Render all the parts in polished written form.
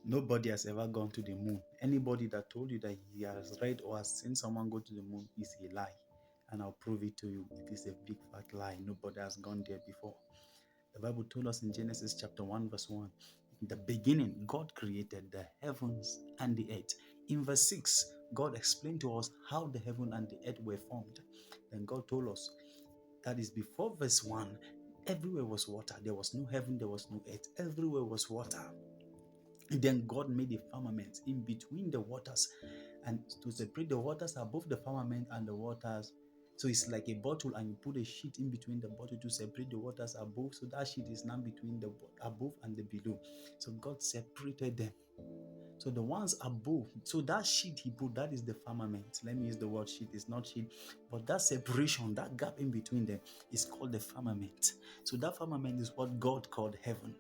Nobody has ever gone to the moon. Anybody that told you that he has read or has seen someone go to the moon is a lie. And I'll prove it to you. It is a big fat lie. Nobody has gone there before. The Bible told us in Genesis chapter 1, verse 1, in the beginning, God created the heavens and the earth. In verse 6, God explained to us how the heaven and the earth were formed. Then God told us that is before verse 1, everywhere was water. There was no heaven, there was no earth. Everywhere was water. And then God made a firmament in between the waters and to separate the waters above the firmament and the waters. So it's like a bottle, and you put a sheet in between the bottle to separate the waters above. So that sheet is now between the above and the below. So God separated them. So the ones above, so that sheet he put, that is the firmament. Let me use the word sheet, it's not sheet, but that separation, that gap in between them is called the firmament. So that firmament is what God called heaven.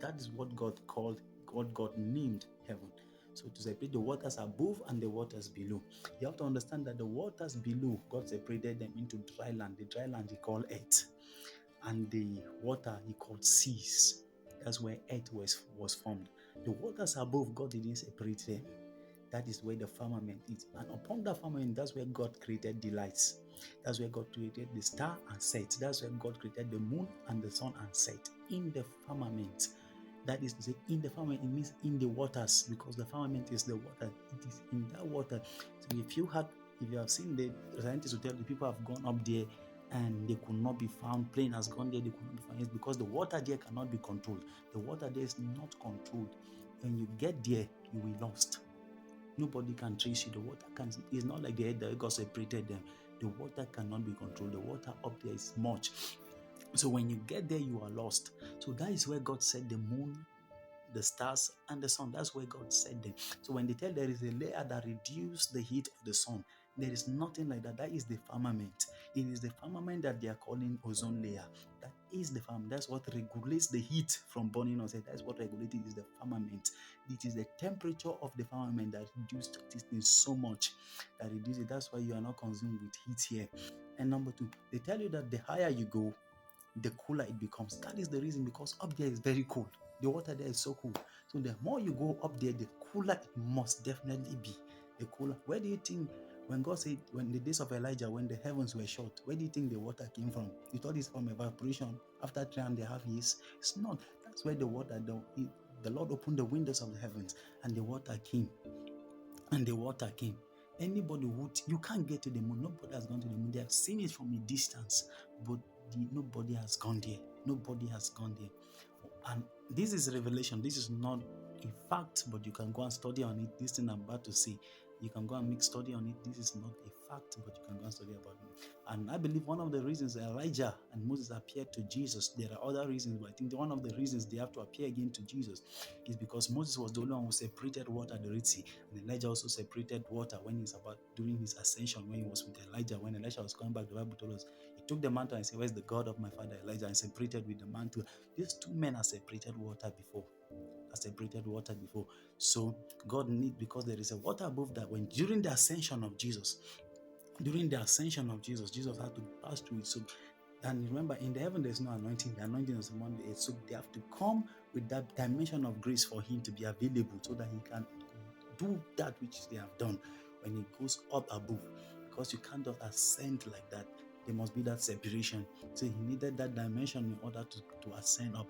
That is what God called, what God named heaven. So to separate the waters above and the waters below. You have to understand that the waters below, God separated them into dry land. The dry land he called earth. And the water he called seas. That's where earth was formed. The waters above, God didn't separate them. That is where the firmament is. And upon that firmament, that's where God created the lights. That's where God created the star and set. That's where God created the moon and the sun and set in the firmament. That is to say, in the firmament, it means in the waters, because the firmament is the water. It is in that water. So if you have seen the scientists will tell you, people have gone up there and they could not be found. Plane has gone there, they could not be found. It's because the water there cannot be controlled. The water there is not controlled. When you get there, you will be lost. Nobody can trace you. The water it's not like the air that God separated them. The water cannot be controlled. The water up there is much. So when you get there, you are lost. So that is where God set the moon, the stars, and the sun. That's where God set them. So when they tell there is a layer that reduces the heat of the sun, there is nothing like that. That is the firmament. It is the firmament that they are calling ozone layer. That is the firmament. That's what regulates the heat from burning us. That's what regulates it, is the firmament. It is the temperature of the firmament that reduced this thing so much that reduces it. That's why you are not consumed with heat here. And number two, they tell you that the higher you go, the cooler it becomes. That is the reason, because up there is very cold. The water there is so cool. So the more you go up there, the cooler it must definitely be. The cooler. Where do you think, when God said, when the days of Elijah, when the heavens were shut, where do you think the water came from? You thought it's from evaporation after 3.5 years? It's not. That's where the water, the Lord opened the windows of the heavens and the water came. And the water came. Anybody you can't get to the moon. Nobody has gone to the moon. They have seen it from a distance, but nobody has gone there. Nobody has gone there. And this is revelation. This is not a fact, but you can go and study on it. This thing I'm about to say, you can go and make study on it. This is not a fact, but you can go and study about it. And I believe one of the reasons Elijah and Moses appeared to Jesus, there are other reasons, but I think one of the reasons they have to appear again to Jesus is because Moses was the only one who separated water at the Red Sea, and Elijah also separated water when he's about during his ascension, when he was with Elijah. When Elijah was coming back, the Bible told us he took the mantle and said, "Where's the God of my father Elijah?" and separated with the mantle. These two men have separated water before. So God because there is a water above that. When during the ascension of Jesus, Jesus had to pass through it. So, and remember, in the heaven there's no anointing. The anointing is among the earth. So they have to come with that dimension of grace for him to be available, so that he can do that which they have done when he goes up above. Because you can't just ascend like that. There must be that separation. So he needed that dimension in order to ascend up.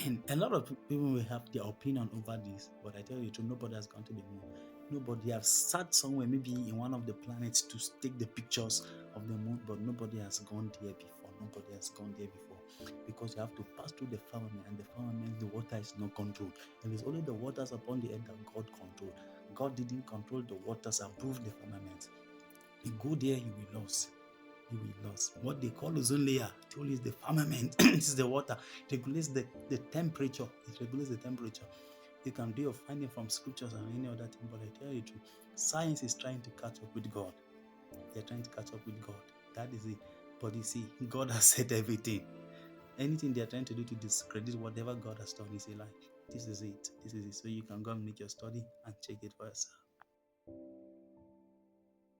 And a lot of people will have their opinion over this, but I tell you the truth, nobody has gone to the moon. Nobody has sat somewhere, maybe in one of the planets, to take the pictures of the moon, but nobody has gone there before. Because you have to pass through the firmament, and the firmament, the water is not controlled. And it's only the waters upon the earth that God controlled. God didn't control the waters above the firmament. You go there, you will lose. What they call ozone layer, truly is the firmament. This is the water. It regulates the temperature. You can do your finding from scriptures and any other thing, but I tell you the truth, science is trying to catch up with God. They're trying to catch up with God. That is it. But you see, God has said everything. Anything they're trying to do to discredit whatever God has done is a lie. This is it. So you can go and make your study and check it for yourself.